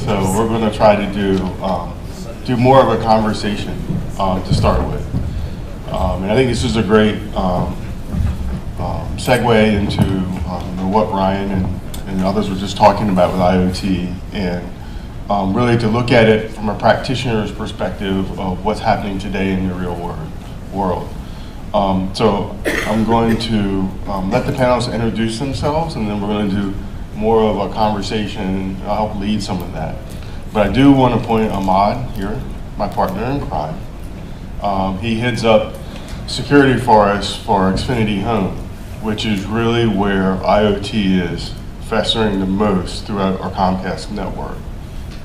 So we're going to try to do more of a conversation to start with. And I think this is a great segue into what Ryan and others were just talking about with IoT, and really to look at it from a practitioner's perspective of what's happening today in the real world. So I'm going to let the panelists introduce themselves, and then we're going to do more of a conversation, and I'll help lead some of that. But I do want to point Ahmad here, my partner in crime. He heads up security for us for Xfinity Home, which is really where IoT is festering the most throughout our Comcast network.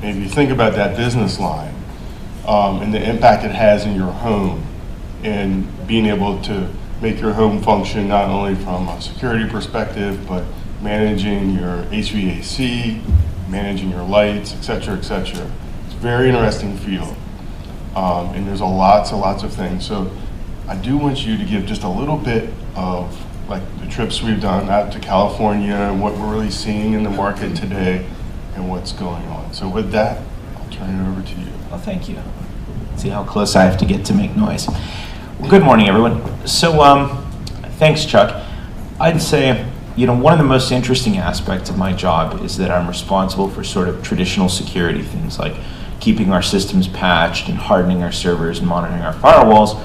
And if you think about that business line and the impact it has in your home, and being able to make your home function not only from a security perspective, but managing your HVAC, managing your lights, et cetera, et cetera. It's a very interesting field. And there's lots and lots of things. So I do want you to give just a little bit of like the trips we've done out to California and what we're really seeing in the market today and what's going on. So with that, I'll turn it over to you. Well, thank you. See how close I have to get to make noise. Well, good morning, everyone. So thanks, Chuck. I'd say, one of the most interesting aspects of my job is that I'm responsible for sort of traditional security things like keeping our systems patched and hardening our servers and monitoring our firewalls.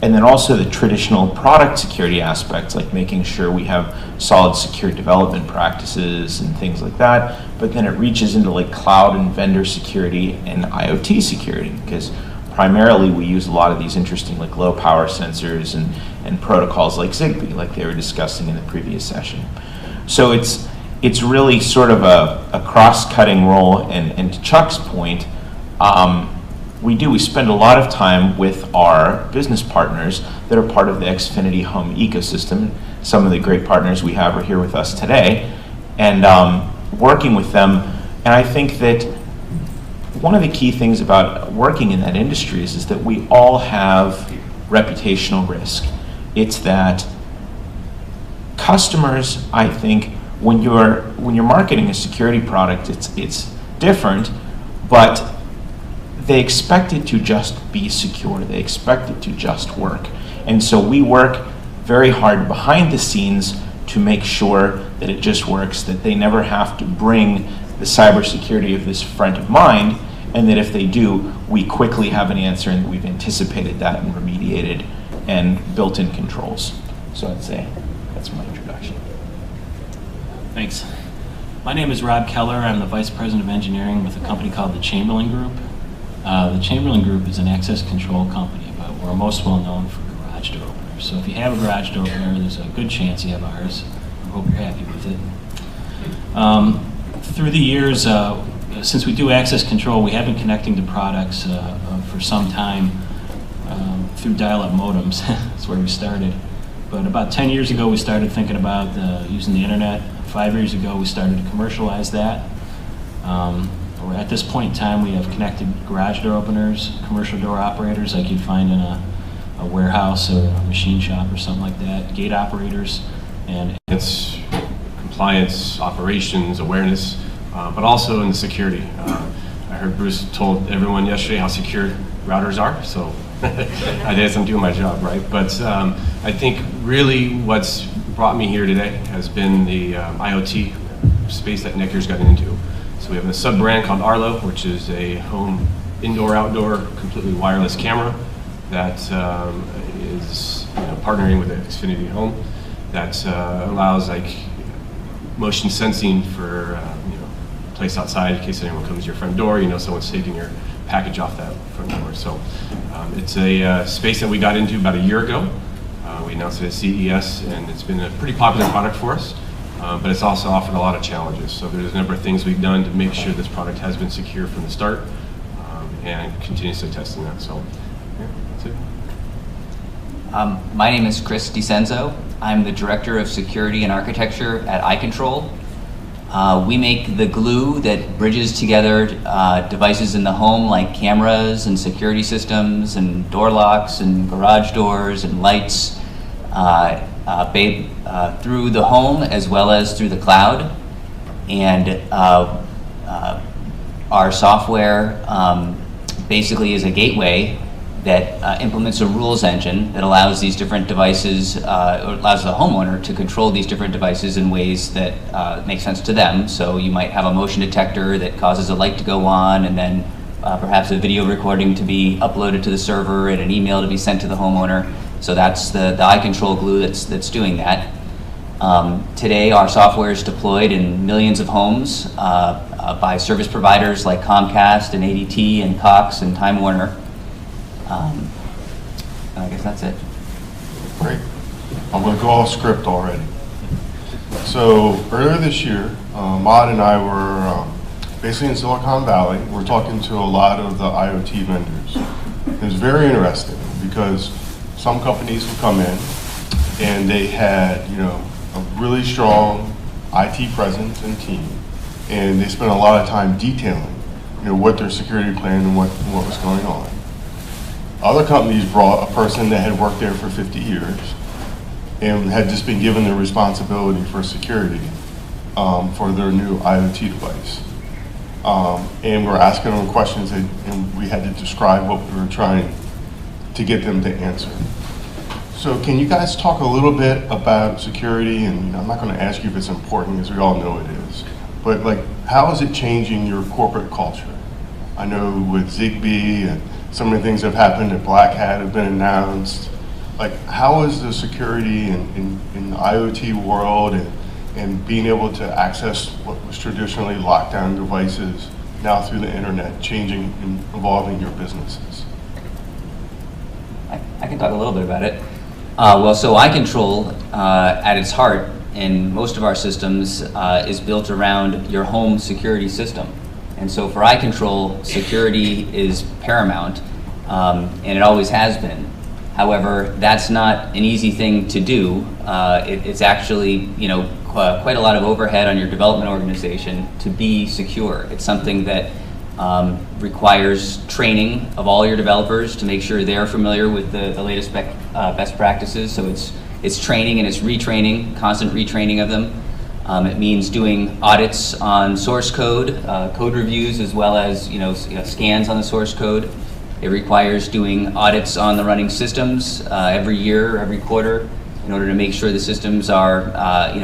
And then also the traditional product security aspects, like making sure we have solid secure development practices and things like that. But then it reaches into like cloud and vendor security and IoT security, because primarily we use a lot of these interesting like low power sensors and protocols like Zigbee, like they were discussing in the previous session. So it's really sort of a cross-cutting role, and to Chuck's point, we spend a lot of time with our business partners that are part of the Xfinity Home ecosystem. Some of the great partners we have are here with us today, and working with them. And I think that one of the key things about working in that industry is that we all have reputational risk. It's that customers, I think, when you're marketing a security product, it's different, but they expect it to just be secure. They expect it to just work. And so we work very hard behind the scenes to make sure that it just works, that they never have to bring the cybersecurity of this front of mind, and that if they do, we quickly have an answer and we've anticipated that and remediated and built in controls. So I'd say that's my introduction. Thanks. My name is Rob Keller. I'm the Vice President of Engineering with a company called the Chamberlain Group. The Chamberlain Group is an access control company, but we're most well known for garage door openers. So if you have a garage door opener, there's a good chance you have ours. I hope you're happy with it. Through the years, since we do access control, we have been connecting to products for some time through dial-up modems. That's where we started. But about 10 years ago, we started thinking about using the internet. 5 years ago, we started to commercialize that. At this point in time, we have connected garage door openers, commercial door operators like you'd find in a warehouse or a machine shop or something like that, gate operators, and it's compliance, operations, awareness, but also in the security. I heard Bruce told everyone yesterday how secure routers are, so I guess I'm doing my job, right? But I think really what's brought me here today has been the IoT space that Netgear's gotten into. So we have a sub-brand called Arlo, which is a home indoor-outdoor completely wireless camera that is partnering with Xfinity Home that allows like motion sensing for place outside in case anyone comes to your front door, someone's taking your package off that front door. So it's a space that we got into about a year ago. We announced it at CES, and it's been a pretty popular product for us. But it's also offered a lot of challenges. So there's a number of things we've done to make sure this product has been secure from the start and continuously testing that. So yeah, that's it. My name is Chris DeCenzo. I'm the Director of Security and Architecture at Icontrol. We make the glue that bridges together devices in the home like cameras and security systems and door locks and garage doors and lights through the home as well as through the cloud. And Our software basically is a gateway that implements a rules engine that allows these different devices, or allows the homeowner to control these different devices in ways that make sense to them. So you might have a motion detector that causes a light to go on, and then perhaps a video recording to be uploaded to the server and an email to be sent to the homeowner. So that's the Icontrol glue that's doing that. Today, our software is deployed in millions of homes by service providers like Comcast and ADT and Cox and Time Warner. And I guess that's it. Great. I'm going to go off script already. So earlier this year, Ahmad and I were basically in Silicon Valley. We're talking to a lot of the IoT vendors. It was very interesting because some companies would come in and they had, a really strong IT presence and team, and they spent a lot of time detailing, what their security plan and what was going on. Other companies brought a person that had worked there for 50 years and had just been given the responsibility for security for their new IoT device. And we're asking them questions and we had to describe what we were trying to get them to answer. So can you guys talk a little bit about security? And I'm not going to ask you if it's important, because we all know it is. But how is it changing your corporate culture? I know with Zigbee and some of the things that have happened at Black Hat have been announced. How is the security in the IoT world and being able to access what was traditionally locked down devices now through the internet changing and evolving your businesses? I can talk a little bit about it. So Icontrol, at its heart, in most of our systems, is built around your home security system. And so for Icontrol, security is paramount, and it always has been. However, that's not an easy thing to do. It's actually, quite a lot of overhead on your development organization to be secure. It's something that requires training of all your developers to make sure they're familiar with the latest best practices. So it's training and it's retraining, constant retraining of them. It means doing audits on source code, code reviews, as well as scans on the source code. It requires doing audits on the running systems every year, every quarter, in order to make sure the systems are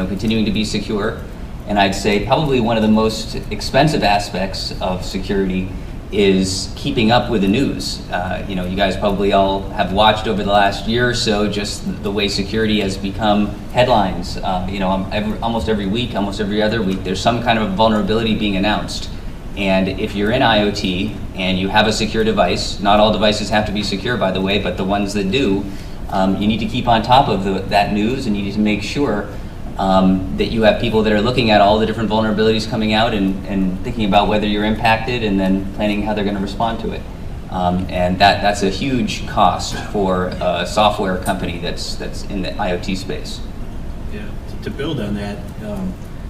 continuing to be secure. And I'd say probably one of the most expensive aspects of security is keeping up with the news. You guys probably all have watched over the last year or so just the way security has become headlines. Almost every week, almost every other week, there's some kind of a vulnerability being announced. And if you're in IoT and you have a secure device, not all devices have to be secure, by the way, but the ones that do, you need to keep on top of that news, and you need to make sure that you have people that are looking at all the different vulnerabilities coming out and thinking about whether you're impacted and then planning how they're going to respond to it. And that's a huge cost for a software company that's in the IoT space. Yeah, to build on that,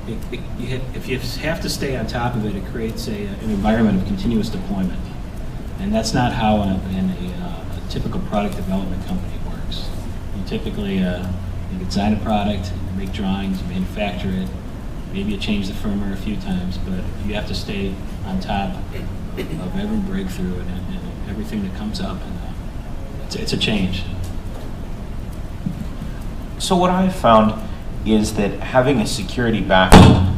if you have to stay on top of it, it creates an environment of continuous deployment. And that's not how a typical product development company works. You typically you design a product, you make drawings, you manufacture it, maybe you change the firmware a few times, but you have to stay on top of every breakthrough and everything that comes up. And it's a change. So what I've found is that having a security background,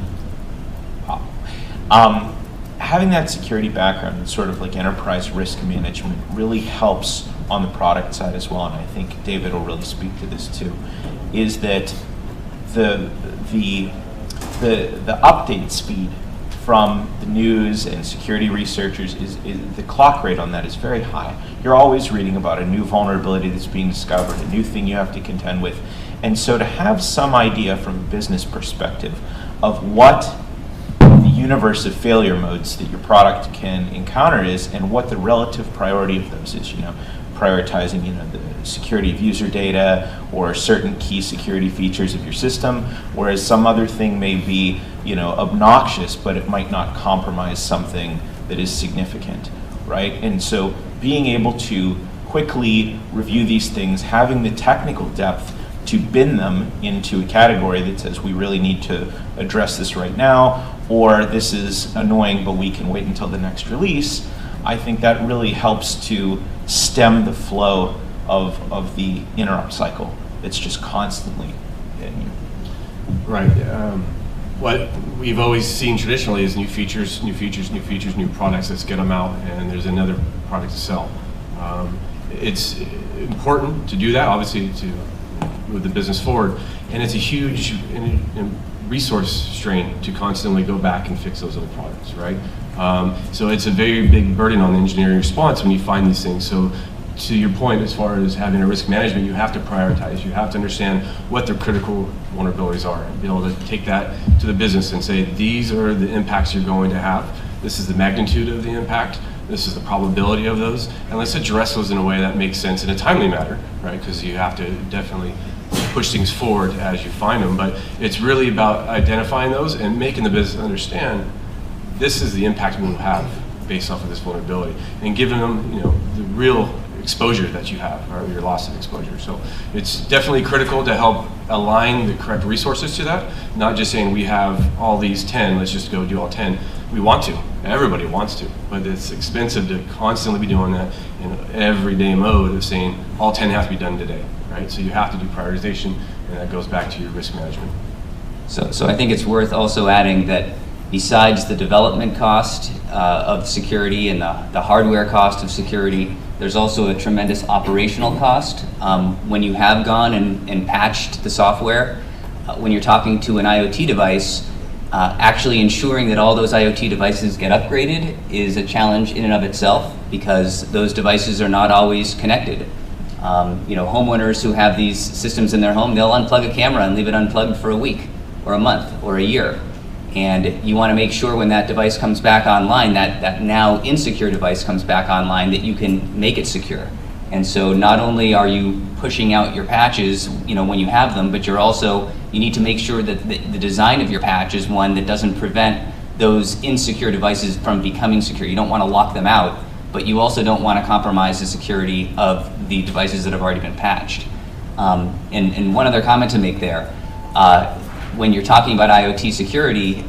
having that security background and sort of enterprise risk management really helps on the product side as well, and I think David will really speak to this too, is that the update speed from the news and security researchers is the clock rate on that is very high. You're always reading about a new vulnerability that's being discovered, a new thing you have to contend with. And so to have some idea from a business perspective of what the universe of failure modes that your product can encounter is and what the relative priority of those is, prioritizing the security of user data or certain key security features of your system, whereas some other thing may be obnoxious, but it might not compromise something that is significant, right? And so being able to quickly review these things, having the technical depth to bin them into a category that says we really need to address this right now, or this is annoying but we can wait until the next release, I think that really helps to stem the flow of the interrupt cycle. It's just constantly hitting you. Right. What we've always seen traditionally is new features, new products. Let's get them out, and there's another product to sell. It's important to do that, obviously, to move the business forward, and it's a huge resource strain to constantly go back and fix those other products, right? So it's a very big burden on the engineering response when you find these things. So to your point, as far as having a risk management, you have to prioritize. You have to understand what the critical vulnerabilities are and be able to take that to the business and say, these are the impacts you're going to have. This is the magnitude of the impact. This is the probability of those. And let's address those in a way that makes sense in a timely manner, right? Because you have to definitely push things forward as you find them. But it's really about identifying those and making the business understand this is the impact we'll have based off of this vulnerability, and giving them, the real exposure that you have, or your loss of exposure. So it's definitely critical to help align the correct resources to that, not just saying we have all these 10, let's just go do all 10. We want to, everybody wants to, but it's expensive to constantly be doing that in everyday mode of saying all 10 have to be done today, right? So you have to do prioritization, and that goes back to your risk management. So I think it's worth also adding that besides the development cost of security and the hardware cost of security, there's also a tremendous operational cost. When you have gone and patched the software, when you're talking to an IoT device, actually ensuring that all those IoT devices get upgraded is a challenge in and of itself, because those devices are not always connected. Homeowners who have these systems in their home, they'll unplug a camera and leave it unplugged for a week or a month or a year. And you want to make sure when that device comes back online, that now insecure device comes back online, that you can make it secure. And so not only are you pushing out your patches, when you have them, but you need to make sure that the design of your patch is one that doesn't prevent those insecure devices from becoming secure. You don't want to lock them out, but you also don't want to compromise the security of the devices that have already been patched. And one other comment to make there. When you're talking about IoT security,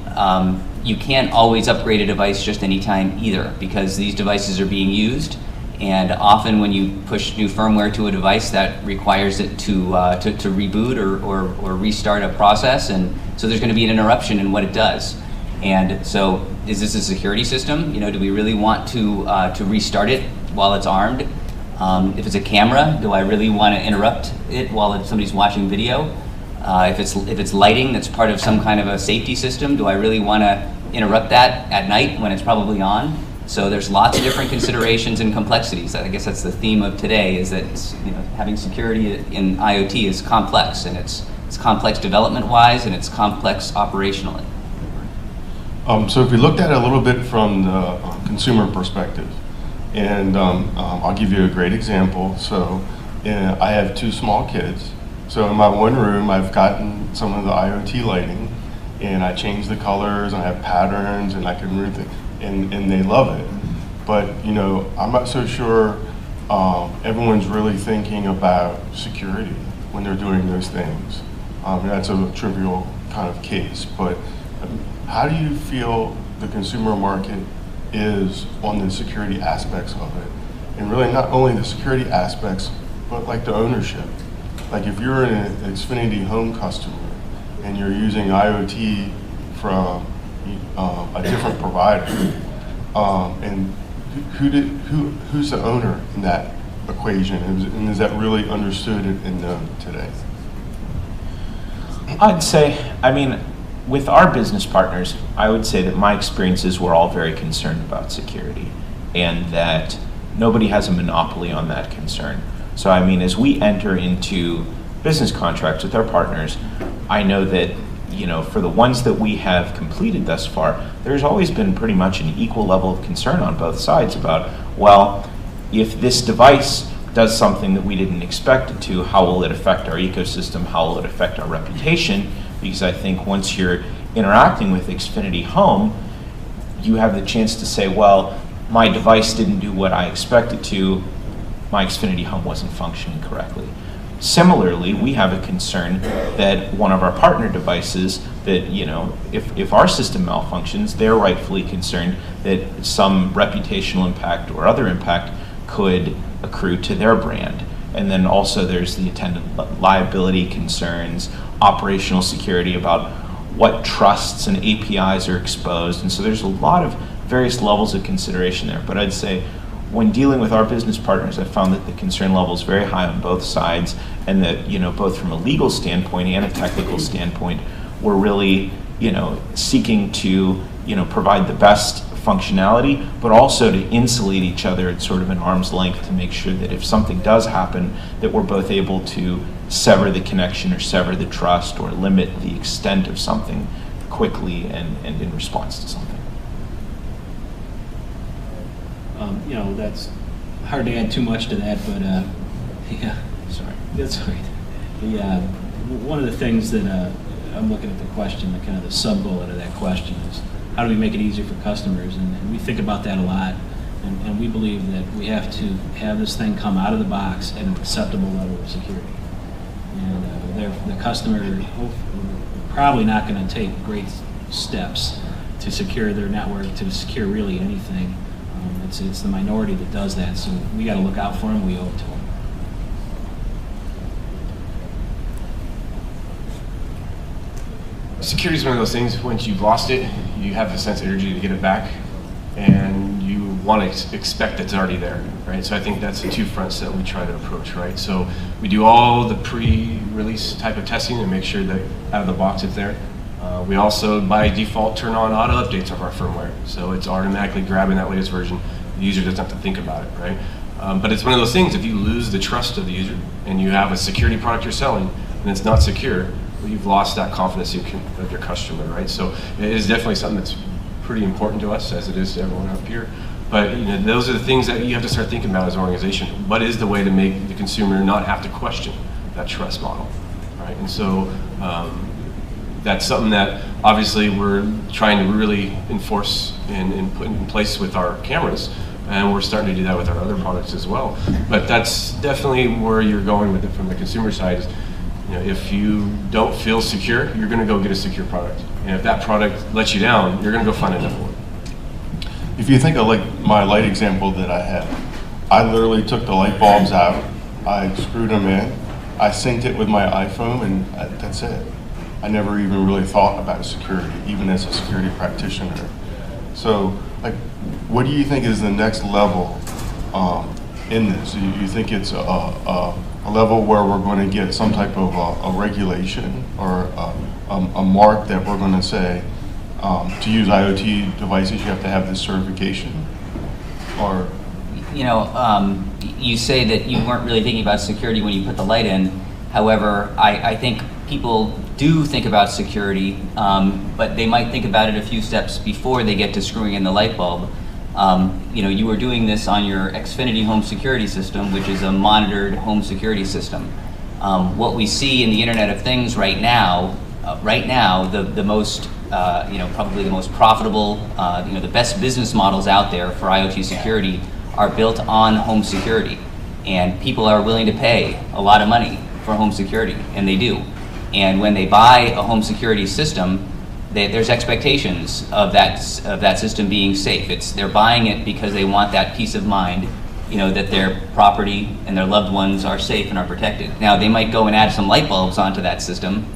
you can't always upgrade a device just anytime either, because these devices are being used, and often when you push new firmware to a device, that requires it to reboot or restart a process, and so there's going to be an interruption in what it does. And so, is this a security system? Do we really want to restart it while it's armed? If it's a camera, do I really want to interrupt it while somebody's watching video? If it's lighting that's part of some kind of a safety system, do I really want to interrupt that at night when it's probably on? So there's lots of different considerations and complexities. I guess that's the theme of today, is that having security in IoT is complex, and it's complex development-wise, and it's complex operationally. So if we looked at it a little bit from the consumer perspective, and I'll give you a great example. So I have 2 small kids. So in my one room, I've gotten some of the IoT lighting, and I change the colors, and I have patterns, and I can read it, and they love it. But I'm not so sure everyone's really thinking about security when they're doing those things. That's a trivial kind of case, but how do you feel the consumer market is on the security aspects of it? And really not only the security aspects, but like the ownership. Like if you're an Xfinity home customer and you're using IoT from a different provider, and who's the owner in that equation, and is that really understood and known today? I'd say, with our business partners, I would say that my experiences were all very concerned about security, and that nobody has a monopoly on that concern. So as we enter into business contracts with our partners, I know that, for the ones that we have completed thus far, there's always been pretty much an equal level of concern on both sides about, well, if this device does something that we didn't expect it to, how will it affect our ecosystem? How will it affect our reputation? Because I think once you're interacting with Xfinity Home, you have the chance to say, well, my device didn't do what I expected to, my Xfinity Home wasn't functioning correctly. Similarly, we have a concern that one of our partner devices, that, if our system malfunctions, they're rightfully concerned that some reputational impact or other impact could accrue to their brand. And then also there's the attendant liability concerns, operational security about what trusts and APIs are exposed. And so there's a lot of various levels of consideration there. But I'd say when dealing with our business partners, I found that the concern level is very high on both sides, and that, both from a legal standpoint and a technical standpoint, we're really, seeking to, provide the best functionality, but also to insulate each other at sort of an arm's length to make sure that if something does happen, that we're both able to sever the connection or sever the trust or limit the extent of something quickly and in response to something. That's hard to add too much to that, but yeah, sorry, that's right. One of the things that I'm looking at the question, the kind of the sub-bullet of that question is, how do we make it easier for customers? And we think about that a lot, and we believe that we have to have this thing come out of the box at an acceptable level of security. And the customer probably not going to take great steps to secure their network, to secure really anything. It's the minority that does that, so we got to look out for them. We owe it to them. Security is one of those things, once you've lost it, you have a sense of energy to get it back, and you want to expect it's already there, right? So I think that's the two fronts that we try to approach, right? So we do all the pre-release type of testing and make sure that out of the box it's there. We also, by default, turn on auto updates of our firmware. So it's automatically grabbing that latest version. The user doesn't have to think about it, right? But it's one of those things, if you lose the trust of the user and you have a security product you're selling and it's not secure, well, you've lost that confidence of your customer, right? So it is definitely something that's pretty important to us, as it is to everyone up here. But those are the things that you have to start thinking about as an organization. What is the way to make the consumer not have to question that trust model, right? And so that's something that obviously we're trying to really enforce and put in place with our cameras, and we're starting to do that with our other products as well. But that's definitely where you're going with it from the consumer side. Is, if you don't feel secure, you're going to go get a secure product, and if that product lets you down, you're going to go find another one. If you think of like my light example that I had, I literally took the light bulbs out, I screwed them in, I synced it with my iPhone, and that's it. I never even really thought about security, even as a security practitioner. So, like, what do you think is the next level in this? You think it's a level where we're going to get some type of a regulation or a mark that we're going to say, to use IoT devices, you have to have this certification? Or you say that you weren't really thinking about security when you put the light in. However, I think people do think about security, but they might think about it a few steps before they get to screwing in the light bulb. You were doing this on your Xfinity home security system, which is a monitored home security system. What we see in the Internet of Things right now, the most, probably the most profitable, the best business models out there for IoT security are built on home security. And people are willing to pay a lot of money for home security, and they do. And when they buy a home security system, there's expectations of that system being safe. They're buying it because they want that peace of mind, that their property and their loved ones are safe and are protected. Now, they might go and add some light bulbs onto that system,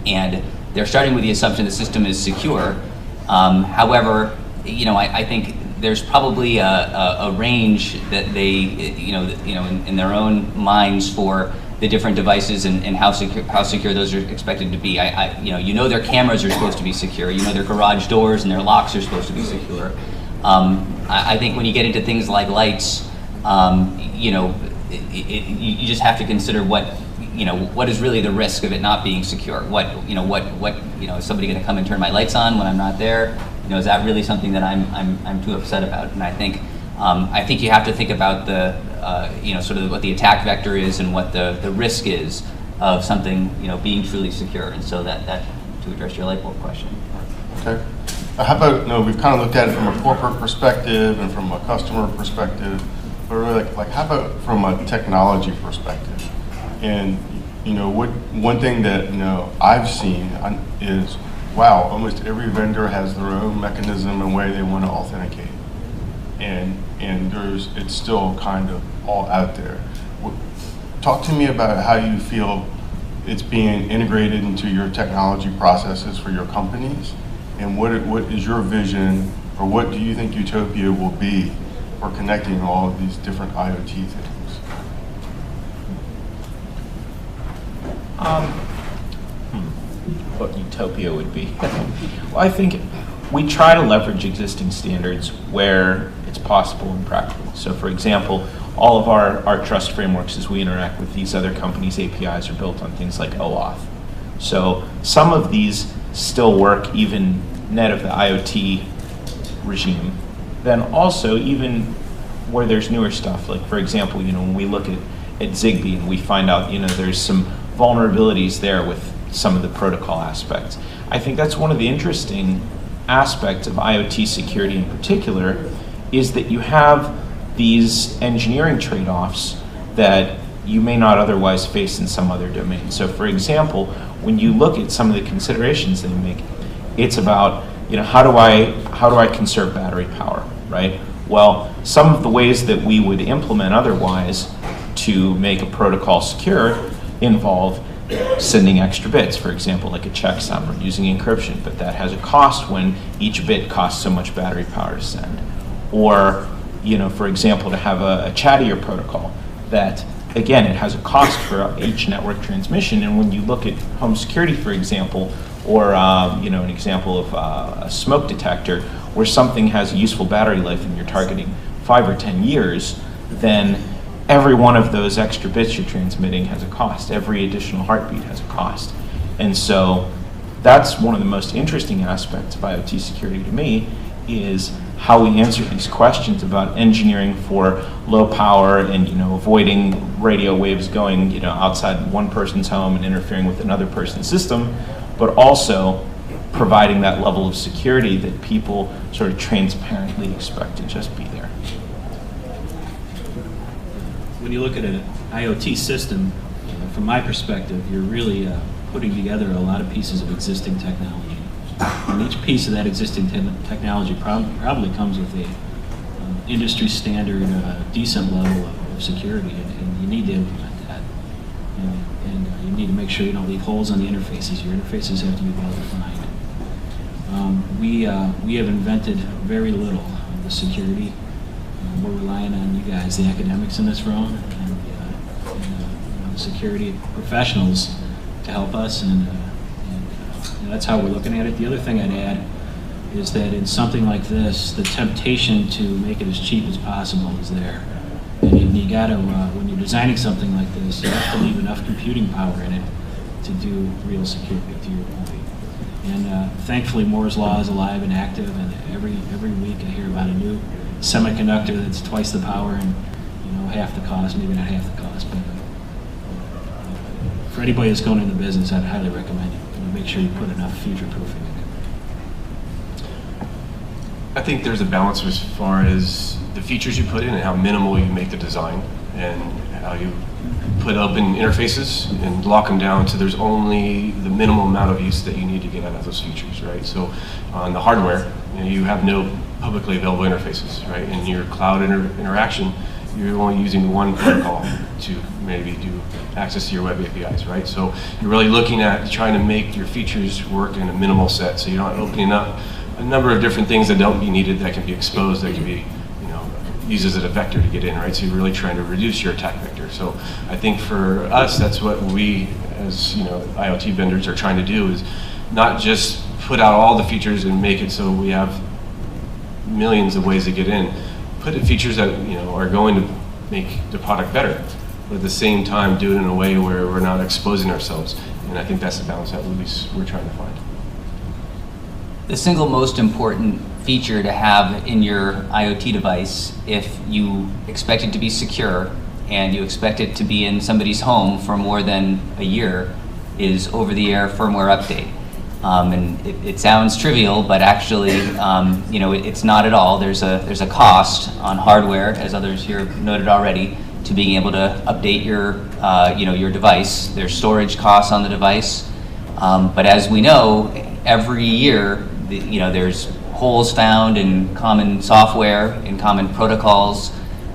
and they're starting with the assumption the system is secure. However, I think there's probably a range that they, in their own minds for the different devices and how secure those are expected to be. Their cameras are supposed to be secure. Their garage doors and their locks are supposed to be secure. I think when you get into things like lights, you just have to consider what is really the risk of it not being secure. Is somebody going to come and turn my lights on when I'm not there? Is that really something that I'm too upset about? And I think you have to think about the sort of what the attack vector is and what the risk is of something being truly secure. And so that to address your light bulb question. Okay. How about, we've kind of looked at it from a corporate perspective and from a customer perspective, but really, like how about from a technology perspective? And you know, one thing that I've seen is, wow, almost every vendor has their own mechanism and way they want to authenticate, and it's still kind of all out there. Talk to me about how you feel it's being integrated into your technology processes for your companies, and what is your vision, or what do you think Utopia will be for connecting all of these different IoT things? What Utopia would be? Well, I think we try to leverage existing standards where it's possible and practical. So for example, all of our trust frameworks as we interact with these other companies' APIs are built on things like OAuth. So some of these still work even net of the IoT regime. Then also even where there's newer stuff, like for example, when we look at Zigbee and we find out there's some vulnerabilities there with some of the protocol aspects. I think that's one of the interesting aspects of IoT security in particular, is that you have these engineering trade-offs that you may not otherwise face in some other domain. So for example, when you look at some of the considerations they make, it's about how do I conserve battery power, right? Well, some of the ways that we would implement otherwise to make a protocol secure involve sending extra bits, for example, like a checksum or using encryption, but that has a cost when each bit costs so much battery power to send. Or, for example, to have a chattier protocol that, again, it has a cost for each network transmission. And when you look at home security, for example, or an example of a smoke detector where something has a useful battery life and you're targeting 5 or 10 years, then every one of those extra bits you're transmitting has a cost. Every additional heartbeat has a cost. And so that's one of the most interesting aspects of IoT security to me, is how we answer these questions about engineering for low power and avoiding radio waves going outside one person's home and interfering with another person's system, but also providing that level of security that people sort of transparently expect to just be there. When you look at an IoT system, from my perspective, you're really putting together a lot of pieces of existing technology. And each piece of that existing technology probably comes with a industry standard, decent level of security, and you need to implement that. And you need to make sure you don't leave holes on the interfaces. Your interfaces have to be well defined. We have invented very little of the security. We're relying on you guys, the academics in this room, and the security professionals to help us, and that's how we're looking at it. The other thing I'd add is that in something like this, the temptation to make it as cheap as possible is there. And you gotta, when you're designing something like this, you have to leave enough computing power in it to do real security, to your point. And thankfully, Moore's Law is alive and active, and every week I hear about a new semiconductor that's twice the power and half the cost, maybe not half the cost, but for anybody that's going into business, I'd highly recommend it. Make sure you put enough future proofing in it. I think there's a balance as far as the features you put in and how minimal you make the design, and how you put open interfaces and lock them down so there's only the minimal amount of use that you need to get out of those features, right? So on the hardware, you have no publicly available interfaces, right? In your cloud interaction, you're only using one protocol to maybe do access to your web APIs, right? So you're really looking at trying to make your features work in a minimal set, so you're not opening up a number of different things that don't be needed, that can be exposed, that can be used as a vector to get in, right? So you're really trying to reduce your attack vector. So I think for us, that's what we, as IoT vendors, are trying to do, is not just put out all the features and make it so we have millions of ways to get in. Put in features that are going to make the product better, but at the same time do it in a way where we're not exposing ourselves. And I think that's the balance that at least we're trying to find. The single most important feature to have in your IoT device, if you expect it to be secure and you expect it to be in somebody's home for more than a year, is over-the-air firmware update. And it sounds trivial, but actually, it's not at all. There's a cost on hardware, as others here noted already, to being able to update your your device. There's storage costs on the device. But as we know, every year, there's holes found in common software, in common protocols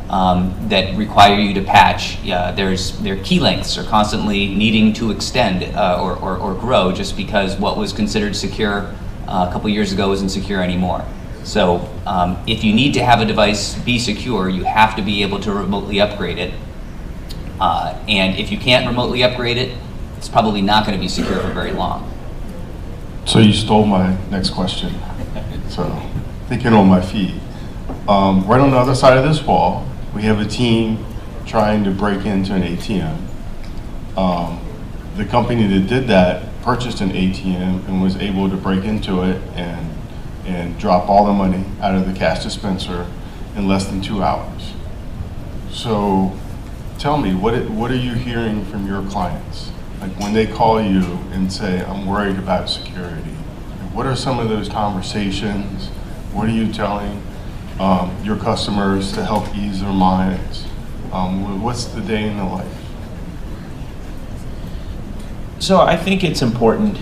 that require you to patch. Their key lengths are constantly needing to extend or grow just because what was considered secure a couple years ago isn't secure anymore. So if you need to have a device be secure, you have to be able to remotely upgrade it. And if you can't remotely upgrade it, it's probably not going to be secure for very long. So you stole my next question. So thinking on my feet. Right on the other side of this wall, we have a team trying to break into an ATM. The company that did that purchased an ATM and was able to break into it and drop all the money out of the cash dispenser in less than 2 hours. So tell me, what are you hearing from your clients? Like when they call you and say, I'm worried about security, what are some of those conversations? What are you telling your customers to help ease their minds? What's the day in the life? So I think it's important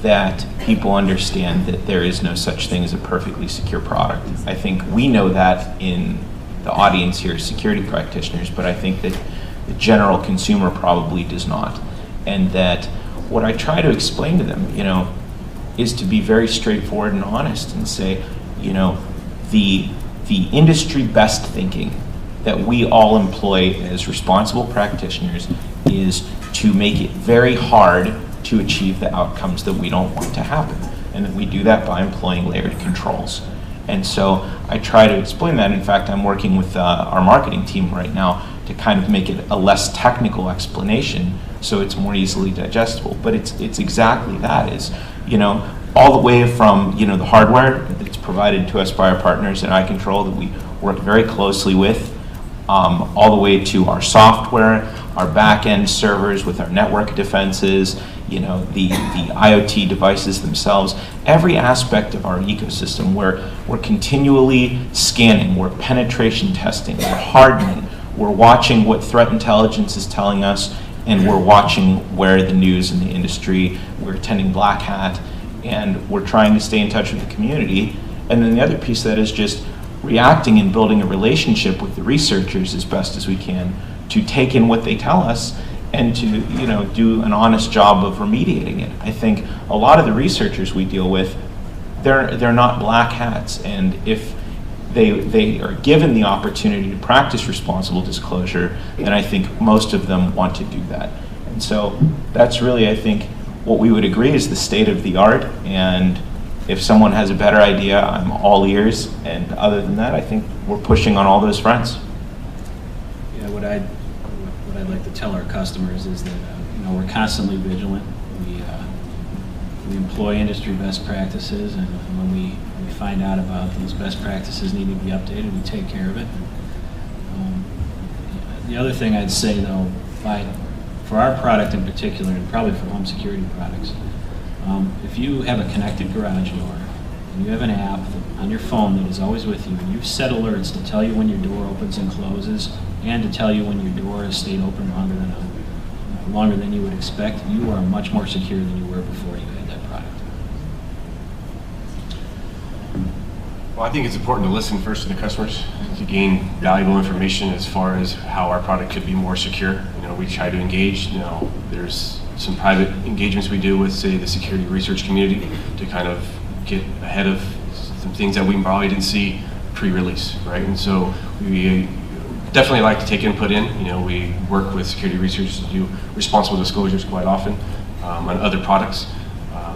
that people understand that there is no such thing as a perfectly secure product. I think we know that in the audience here, security practitioners, but I think that the general consumer probably does not. And that what I try to explain to them, is to be very straightforward and honest and say, the industry best thinking that we all employ as responsible practitioners is to make it very hard to achieve the outcomes that we don't want to happen. And that we do that by employing layered controls. And so I try to explain that. In fact, I'm working with our marketing team right now to kind of make it a less technical explanation so it's more easily digestible. But it's exactly that, is, all the way from, the hardware that's provided to us by our partners at Icontrol that we work very closely with, all the way to our software, our back-end servers with our network defenses, the IoT devices themselves. Every aspect of our ecosystem, we're continually scanning, we're penetration testing, we're hardening, we're watching what threat intelligence is telling us, and we're watching where the news in the industry, we're attending Black Hat, and we're trying to stay in touch with the community. And then the other piece of that is just reacting and building a relationship with the researchers as best as we can to take in what they tell us and to do an honest job of remediating it. I think a lot of the researchers we deal with, they're not black hats, and if they are given the opportunity to practice responsible disclosure, then I think most of them want to do that. And so that's really, I think, what we would agree is the state of the art, and if someone has a better idea, I'm all ears, and other than that, I think we're pushing on all those fronts. Yeah, what I'd like to tell our customers is that we're constantly vigilant. We employ industry best practices, and when we find out about those best practices needing to be updated, we take care of it. The other thing I'd say, though, for our product in particular, and probably for home security products, if you have a connected garage door and you have an app on your phone that is always with you, and you've set alerts to tell you when your door opens and closes, and to tell you when your door has stayed open longer than you would expect, you are much more secure than you were before you had that product. Well, I think it's important to listen first to the customers to gain valuable information as far as how our product could be more secure. We try to engage. There's some private engagements we do with, say, the security research community to kind of get ahead of some things that we probably didn't see pre-release, right? And so we definitely like to take input in. We work with security researchers to do responsible disclosures quite often on other products.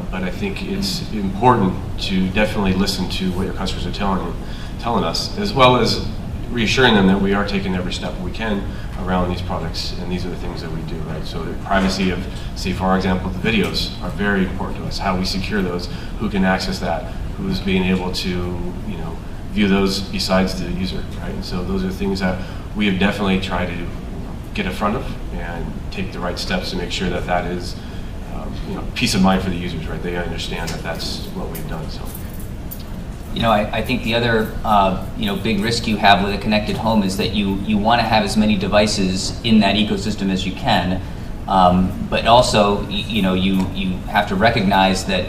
But I think it's important to definitely listen to what your customers are telling us, as well as reassuring them that we are taking every step we can around these products, and these are the things that we do, right? So the privacy of, say, for example, the videos are very important to us. How we secure those, who can access that, who's being able to, view those besides the user, right? And so those are things that we have definitely tried to get in front of and take the right steps to make sure that that is, peace of mind for the users, right? They understand that that's what we've done. So. I think the other big risk you have with a connected home is that you want to have as many devices in that ecosystem as you can, but also you have to recognize that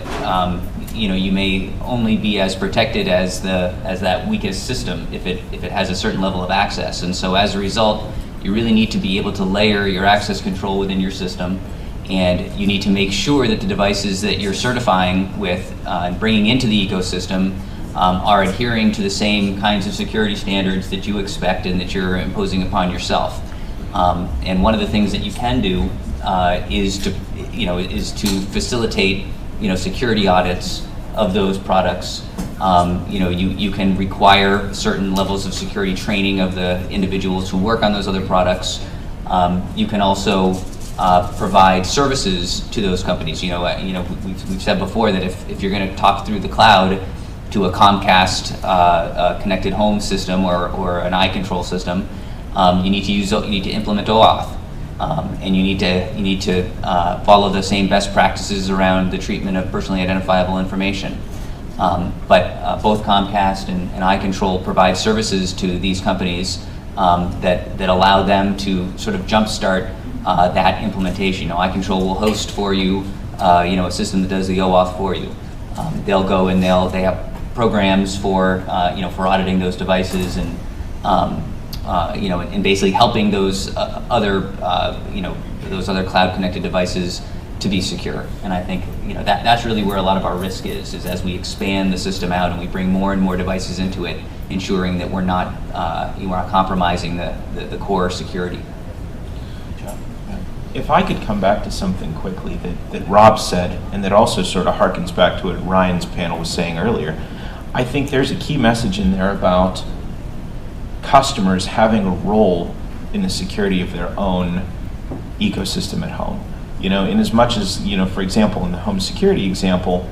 you may only be as protected as that weakest system if it has a certain level of access. And so as a result, you really need to be able to layer your access control within your system, and you need to make sure that the devices that you're certifying with and bringing into the ecosystem are adhering to the same kinds of security standards that you expect and that you're imposing upon yourself. And one of the things that you can do is to facilitate security audits of those products. You can require certain levels of security training of the individuals who work on those other products. You can also provide services to those companies. We've said before that if you're going to talk through the cloud to a Comcast connected home system or an Icontrol system, you need to implement OAuth, and you need to follow the same best practices around the treatment of personally identifiable information. But both Comcast and Icontrol provide services to these companies that allow them to sort of jumpstart that implementation. Icontrol will host for you, a system that does the OAuth for you. They'll go and they have programs for for auditing those devices and and basically helping those other cloud connected devices to be secure. And I think that's really where a lot of our risk is as we expand the system out and we bring more and more devices into it, ensuring that we're not compromising the core security. If I could come back to something quickly that Rob said, and that also sort of harkens back to what Ryan's panel was saying earlier, I think there's a key message in there about customers having a role in the security of their own ecosystem at home. In as much as, for example, in the home security example,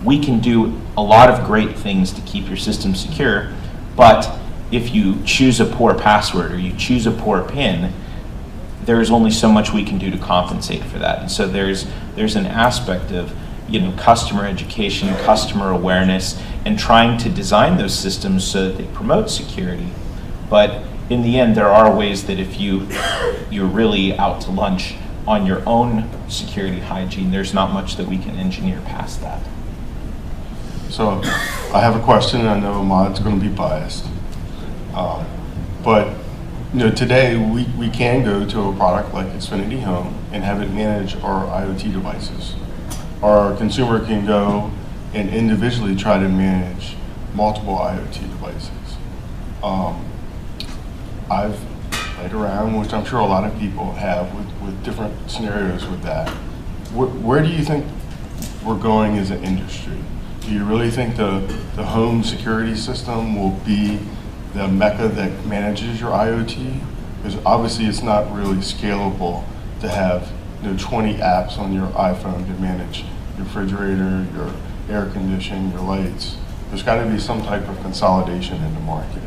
we can do a lot of great things to keep your system secure, but if you choose a poor password or you choose a poor PIN, there's only so much we can do to compensate for that. And so there's an aspect of customer education, customer awareness, and trying to design those systems so that they promote security. But in the end, there are ways that if you're really out to lunch on your own security hygiene, there's not much that we can engineer past that. So I have a question, and I know Ahmad's going to be biased. But today we can go to a product like Xfinity Home and have it manage our IoT devices. Our consumer can go and individually try to manage multiple IoT devices. I've played around, which I'm sure a lot of people have, with different scenarios with that. Where do you think we're going as an industry? Do you really think the home security system will be the mecca that manages your IoT? Because obviously it's not really scalable to have 20 apps on your iPhone to manage your refrigerator, your air conditioning, your lights. There's got to be some type of consolidation in the market.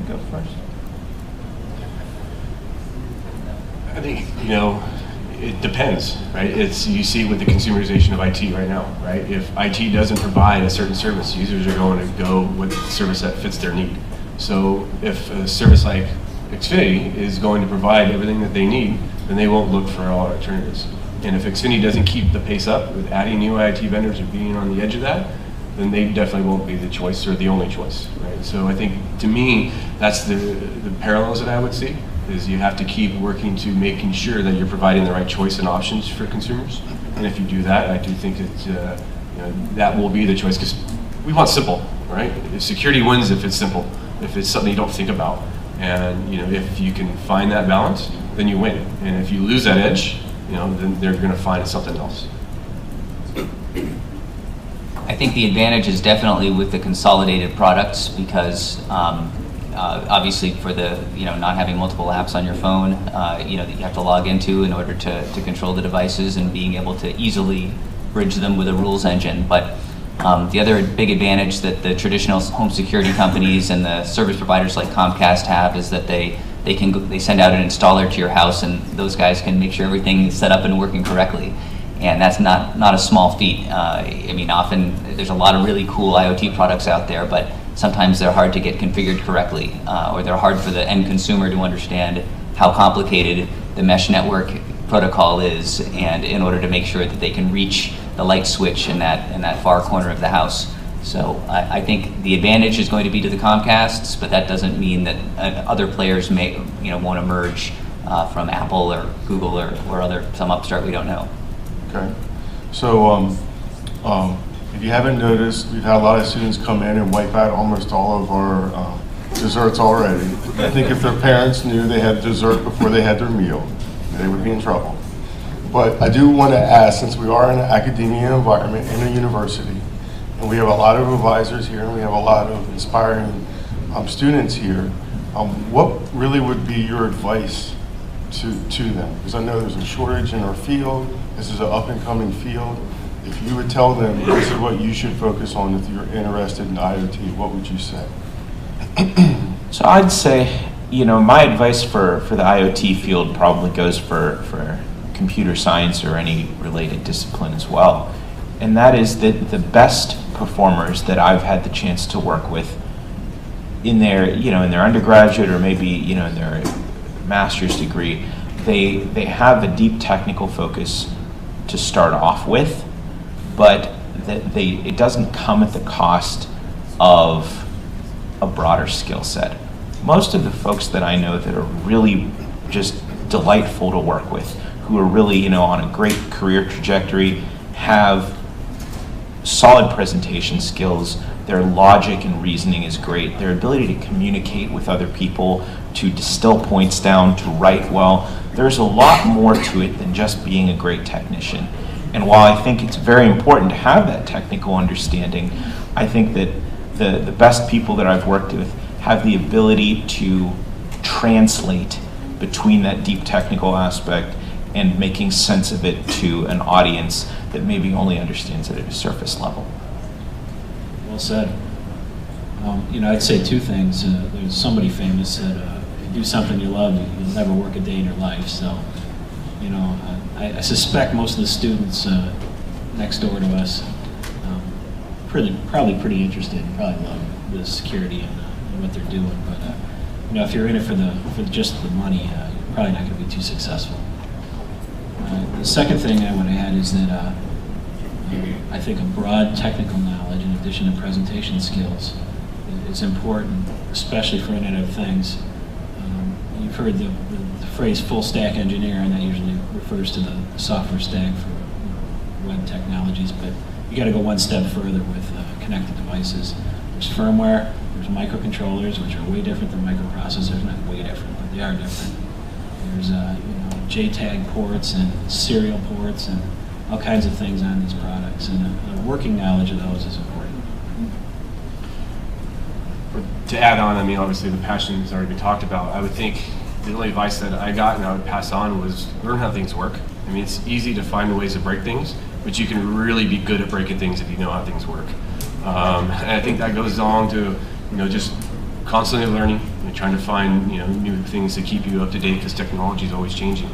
Go first. I think, it depends, right? You see with the consumerization of IT right now, right? If IT doesn't provide a certain service, users are going to go with the service that fits their need. So if a service like Xfinity is going to provide everything that they need, then they won't look for all alternatives. And if Xfinity doesn't keep the pace up with adding new IT vendors or being on the edge of that, then they definitely won't be the choice or the only choice, right? So I think, to me, that's the parallels that I would see, is you have to keep working to making sure that you're providing the right choice and options for consumers. And if you do that, I do think that that will be the choice, because we want simple, right? Security wins if it's simple, if it's something you don't think about. And if you can find that balance, then you win. And if you lose that edge, then they're going to find something else. I think the advantage is definitely with the consolidated products, because obviously for the not having multiple apps on your phone that you have to log into in order to control the devices, and being able to easily bridge them with a rules engine. But the other big advantage that the traditional home security companies and the service providers like Comcast have is that they send out an installer to your house, and those guys can make sure everything is set up and working correctly. And that's not a small feat. I mean, often there's a lot of really cool IoT products out there, but sometimes they're hard to get configured correctly, or they're hard for the end consumer to understand how complicated the mesh network protocol is, and in order to make sure that they can reach the light switch in that far corner of the house. So I think the advantage is going to be to the Comcasts, but that doesn't mean that other players won't emerge from Apple or Google or some upstart we don't know. Okay. So if you haven't noticed, we've had a lot of students come in and wipe out almost all of our desserts already. I think if their parents knew they had dessert before they had their meal, they would be in trouble. But I do want to ask, since we are in an academia environment in a university, and we have a lot of advisors here, and we have a lot of inspiring students here, what really would be your advice to them? Because I know there's a shortage in our field. This is an up-and-coming field. If you would tell them this is what you should focus on if you're interested in IoT, what would you say? So I'd say, my advice for the IoT field probably goes for computer science or any related discipline as well. And that is that the best performers that I've had the chance to work with in their undergraduate or maybe, in their master's degree, they have a deep technical focus to start off with, but it doesn't come at the cost of a broader skill set. Most of the folks that I know that are really just delightful to work with, who are really on a great career trajectory, have solid presentation skills, their logic and reasoning is great, their ability to communicate with other people, to distill points down, to write well. There's a lot more to it than just being a great technician. And while I think it's very important to have that technical understanding, I think that the best people that I've worked with have the ability to translate between that deep technical aspect and making sense of it to an audience that maybe only understands it at a surface level. Well said. I'd say two things. There's somebody famous said, if you do something you love, you'll never work a day in your life. So, I suspect most of the students next door to us probably pretty interested and probably love the security and what they're doing. But if you're in it for just the money, you're probably not going to be too successful. The second thing I want to add is that I think a broad technical knowledge in addition to presentation skills is important, especially for Internet of Things. You've heard the phrase full stack engineer, and that usually refers to the software stack for web technologies, but you got to go one step further with connected devices. There's firmware, there's microcontrollers, which are way different than microprocessors, not way different, but they are different. There's JTAG ports and serial ports and all kinds of things on these products, and a working knowledge of those is important. To add on, obviously the passion has already been talked about. I would think the only advice that I got and I would pass on was learn how things work. It's easy to find ways to break things, but you can really be good at breaking things if you know how things work. And I think that goes along to, just constantly learning, trying to find, new things to keep you up to date because technology is always changing.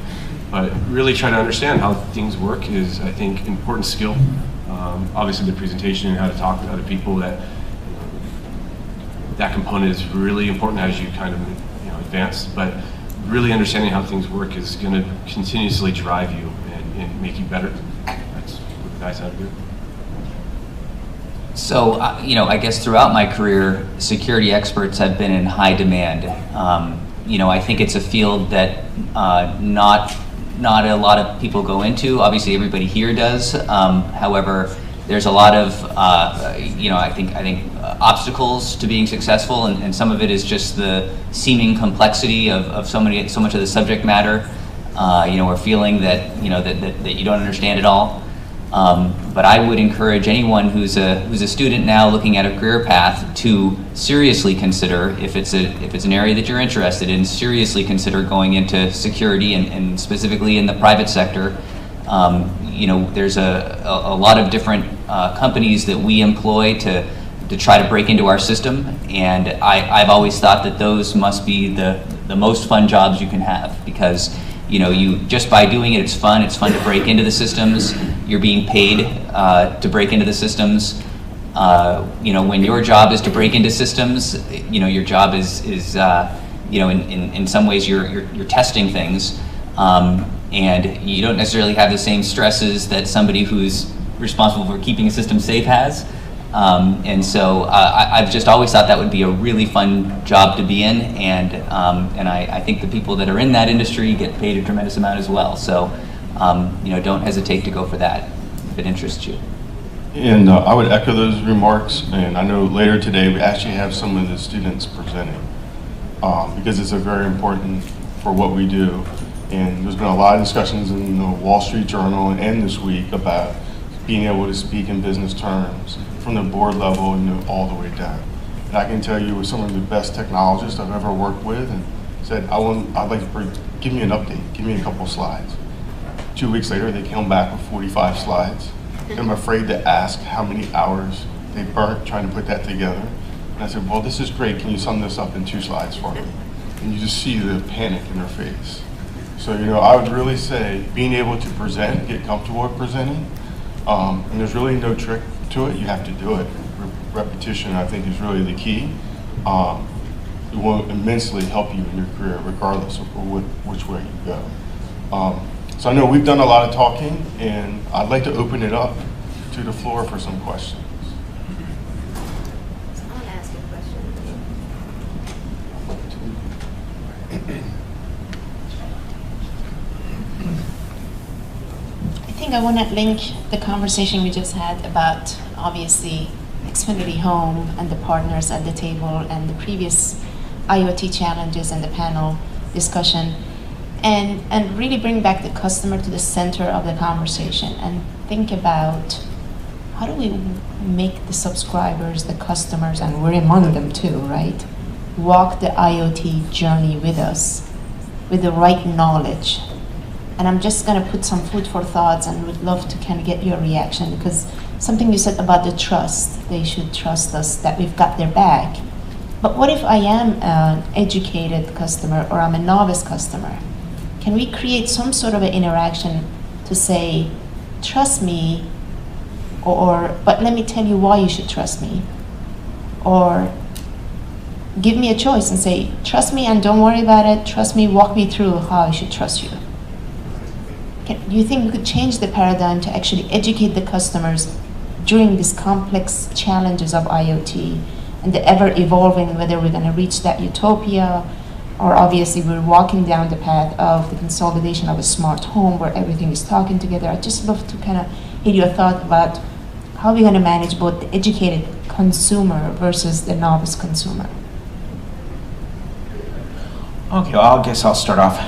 But really trying to understand how things work is, I think, an important skill. Obviously the presentation and how to talk with other people, that component is really important as you kind of advance. But really understanding how things work is going to continuously drive you and make you better. That's what the guys have to do. So, I guess throughout my career, security experts have been in high demand. I think it's a field that not a lot of people go into. Obviously, everybody here does. However, there's a lot of, I think obstacles to being successful, and some of it is just the seeming complexity of so much of the subject matter, or feeling that that you don't understand it all. But I would encourage anyone who's a student now looking at a career path to seriously consider, if it's an area that you're interested in, seriously consider going into security and specifically in the private sector. There's a lot of different companies that we employ to try to break into our system, and I've always thought that those must be the most fun jobs you can have, because you just by doing it, it's fun to break into the systems. you're being paid to break into the systems. When your job is to break into systems, your job is in some ways you're testing things, and you don't necessarily have the same stresses that somebody who's responsible for keeping a system safe has. And so I've just always thought that would be a really fun job to be in, and I think the people that are in that industry get paid a tremendous amount as well. So don't hesitate to go for that if it interests you. And I would echo those remarks, and I know later today we actually have some of the students presenting because it's very important for what we do. And there's been a lot of discussions in the Wall Street Journal and this week about being able to speak in business terms from the board level all the way down. And I can tell you with some of the best technologists I've ever worked with, and said, I'd like to give me an update, give me a couple slides. 2 weeks later, they came back with 45 slides. I'm afraid to ask how many hours they burnt trying to put that together. And I said, well, this is great. Can you sum this up in 2 slides for me? And you just see the panic in their face. So, I would really say being able to present, get comfortable with presenting, and there's really no trick to it. You have to do it. Repetition, I think, is really the key. It will immensely help you in your career, regardless of which way you go. So I know we've done a lot of talking, and I'd like to open it up to the floor for some questions. I want to ask a question. I think I want to link the conversation we just had about, obviously, Xfinity Home and the partners at the table and the previous IoT challenges and the panel discussion, and really bring back the customer to the center of the conversation and think about how do we make the subscribers, the customers, and we're among them too, right? Walk the IoT journey with us with the right knowledge. And I'm just going to put some food for thoughts and would love to kind of get your reaction, because something you said about the trust, they should trust us that we've got their back. But what if I am an educated customer or I'm a novice customer? Can we create some sort of an interaction to say, trust me, but let me tell you why you should trust me? Or give me a choice and say, trust me and don't worry about it, trust me, walk me through how I should trust you. Do you think we could change the paradigm to actually educate the customers during these complex challenges of IoT and the ever evolving, whether we're going to reach that utopia, or obviously we're walking down the path of the consolidation of a smart home where everything is talking together? I'd just love to kind of hear your thought about how we're going to manage both the educated consumer versus the novice consumer. Okay, well, I guess I'll start off.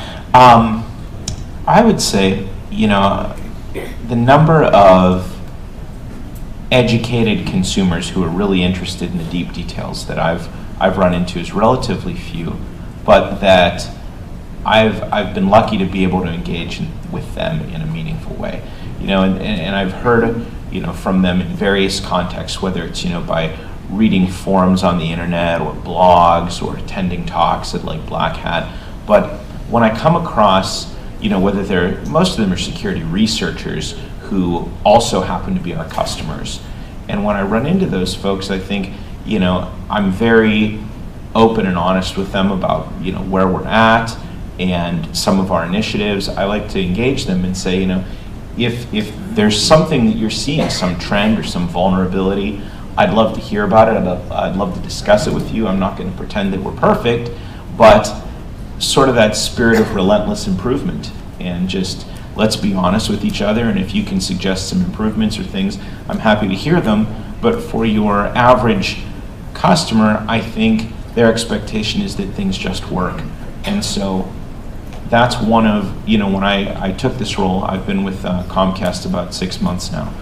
I would say, the number of educated consumers who are really interested in the deep details that I've run into is relatively few, but that I've been lucky to be able to engage with them in a meaningful way. And I've heard, from them in various contexts, whether it's, by reading forums on the internet or blogs or attending talks at like Black Hat. But when I come across, whether most of them are security researchers who also happen to be our customers. And when I run into those folks, I think, I'm very open and honest with them about, where we're at and some of our initiatives. I like to engage them and say, if there's something that you're seeing, some trend or some vulnerability, I'd love to hear about it. I'd love to discuss it with you. I'm not going to pretend that we're perfect, but sort of that spirit of relentless improvement, and just let's be honest with each other, and if you can suggest some improvements or things, I'm happy to hear them. But for your average customer, I think their expectation is that things just work. And so that's one of, when I took this role, I've been with Comcast about 6 months now,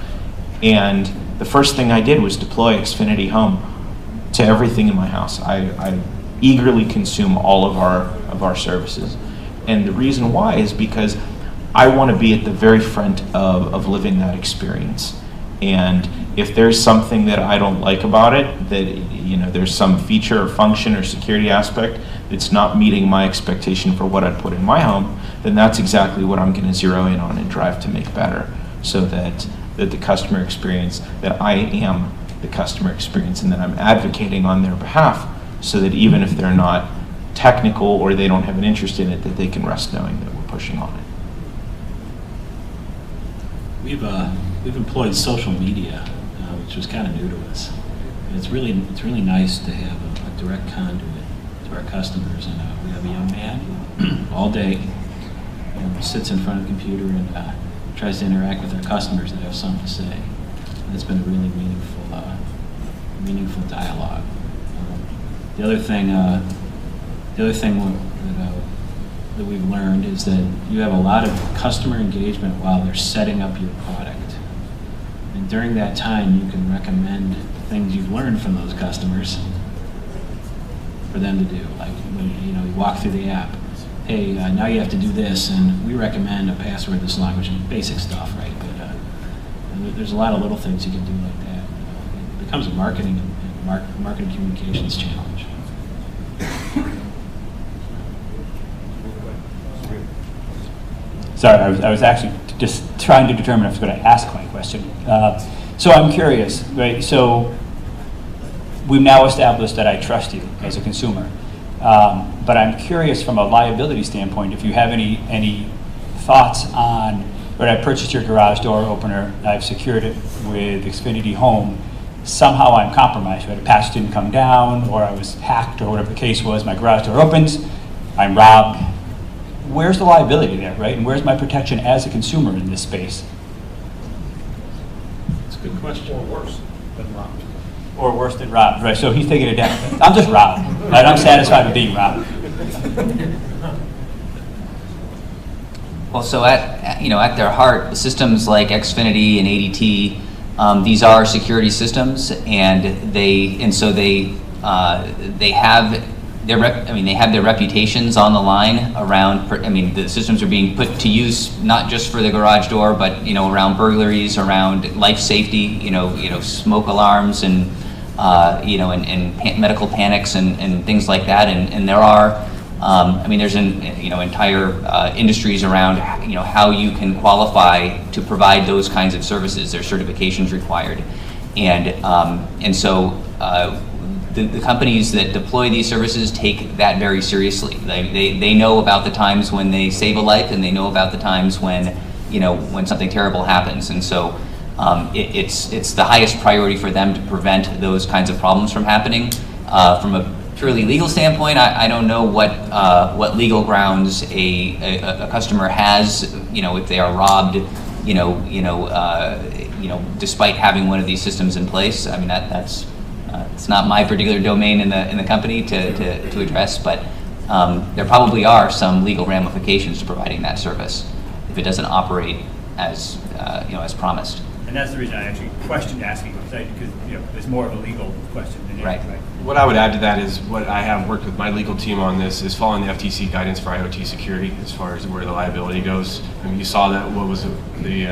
and the first thing I did was deploy Xfinity Home to everything in my house. I eagerly consume all of our services. And the reason why is because I want to be at the very front of living that experience. And if there's something that I don't like about it, that there's some feature or function or security aspect that's not meeting my expectation for what I'd put in my home, then that's exactly what I'm going to zero in on and drive to make better. so that the customer experience, that I am the customer experience, and that I'm advocating on their behalf, so that even if they're not technical or they don't have an interest in it, that they can rest knowing that we're pushing on it. We've employed social media, which was kind of new to us. And it's really nice to have a direct conduit to our customers. And we have a young man who all day sits in front of a computer and tries to interact with our customers that have something to say. And it's been a really meaningful dialogue. The other thing that we've learned is that you have a lot of customer engagement while they're setting up your product. And during that time, you can recommend things you've learned from those customers for them to do. Like when you walk through the app, hey, now you have to do this, and we recommend a password this long, which is basic stuff, right? But there's a lot of little things you can do like that. It becomes a marketing communications challenge. Sorry, I was actually just trying to determine if I was going to ask my question. So I'm curious, right? So we've now established that I trust you as a consumer, but I'm curious from a liability standpoint if you have any thoughts on, right, I purchased your garage door opener, I've secured it with Xfinity Home, somehow I'm compromised, right? A patch didn't come down, or I was hacked, or whatever the case was, my garage door opens, I'm robbed. Where's the liability there, right? And where's my protection as a consumer in this space? That's a good question. Or worse than robbed. Or worse than robbed, right? So he's taking it down. I'm just robbed, right? I'm satisfied with being robbed. Well, so at their heart, systems like Xfinity and ADT, these are security systems, and they have their reputations on the line around. The systems are being put to use not just for the garage door, but around burglaries, around life safety, smoke alarms, and medical panics and things like that. And there are, there's entire industries around how you can qualify to provide those kinds of services. There's certifications required, and so. The companies that deploy these services take that very seriously. They know about the times when they save a life, and they know about the times when something terrible happens. And so it's the highest priority for them to prevent those kinds of problems from happening. From a purely legal standpoint, I don't know what legal grounds a customer has, if they are robbed, despite having one of these systems in place. That's. It's not my particular domain in the company to address, but there probably are some legal ramifications to providing that service if it doesn't operate as as promised. And that's the reason I actually questioned asking, because it's more of a legal question than anything. Right. What I would add to that is what I have worked with my legal team on this is following the FTC guidance for IoT security as far as where the liability goes. You saw that, what was it, the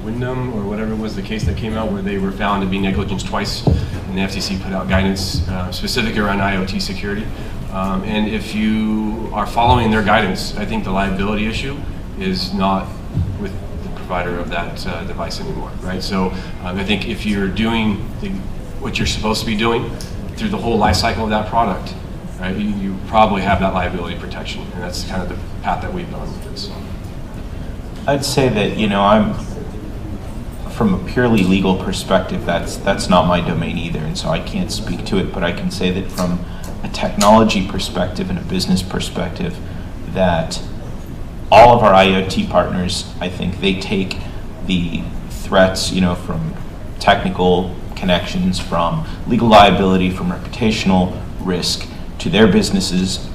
Wyndham or whatever was the case that came out where they were found to be negligent twice, and the FTC put out guidance specific around IoT security. And if you are following their guidance, I think the liability issue is not with the provider of that device anymore, right? So I think if you're doing what you're supposed to be doing through the whole life cycle of that product, right, you probably have that liability protection, and that's kind of the path that we've gone with this. I'd say that I'm from a purely legal perspective, that's not my domain either, and so I can't speak to it, but I can say that from a technology perspective and a business perspective, that all of our IoT partners, I think they take the threats, from technical connections, from legal liability, from reputational risk to their businesses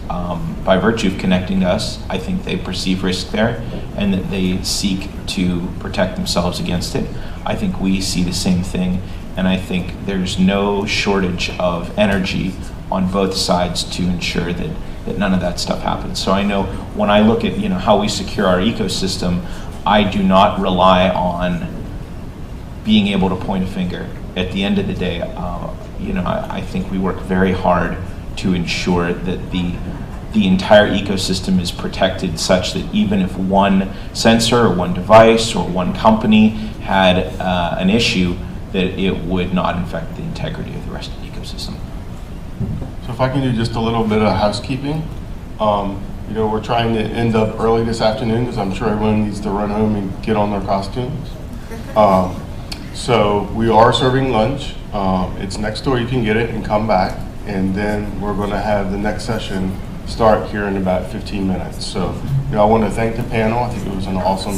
by virtue of connecting to us. I think they perceive risk there, and that they seek to protect themselves against it. I think we see the same thing, and I think there's no shortage of energy on both sides to ensure that none of that stuff happens. So I know when I look at how we secure our ecosystem, I do not rely on being able to point a finger. At the end of the day, I think we work very hard to ensure that the the entire ecosystem is protected such that even if one sensor or one device or one company had an issue, that it would not infect the integrity of the rest of the ecosystem. So if I can do just a little bit of housekeeping. You know, we're trying to end up early this afternoon because I'm sure everyone needs to run home and get on their costumes. So we are serving lunch. It's next door, you can get it and come back. And then we're going to have the next session start here in about 15 minutes. So, you know, I want to thank the panel. I think it was an awesome